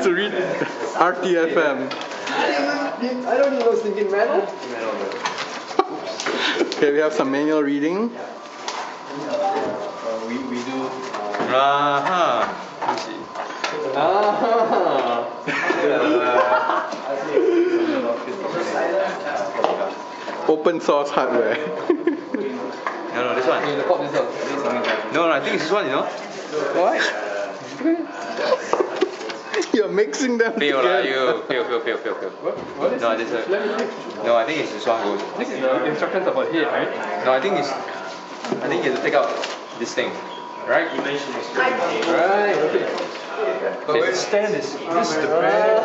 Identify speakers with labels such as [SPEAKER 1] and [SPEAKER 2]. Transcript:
[SPEAKER 1] To read RTFM.
[SPEAKER 2] I don't need those thinking manual.
[SPEAKER 1] Okay, we have some manual reading.
[SPEAKER 2] We do.
[SPEAKER 1] Open source hardware.
[SPEAKER 3] No, this one. No, I think it's this one, you know.
[SPEAKER 1] What? You're mixing them
[SPEAKER 3] Fail
[SPEAKER 1] together.
[SPEAKER 3] you. Fail.
[SPEAKER 2] What is
[SPEAKER 3] No,
[SPEAKER 2] this?
[SPEAKER 3] this no, I think it's this one.
[SPEAKER 2] This is the instructions about head, right?
[SPEAKER 3] No, I think you have to take out this thing, right?
[SPEAKER 2] Right, okay. But where stand is, this is the brand.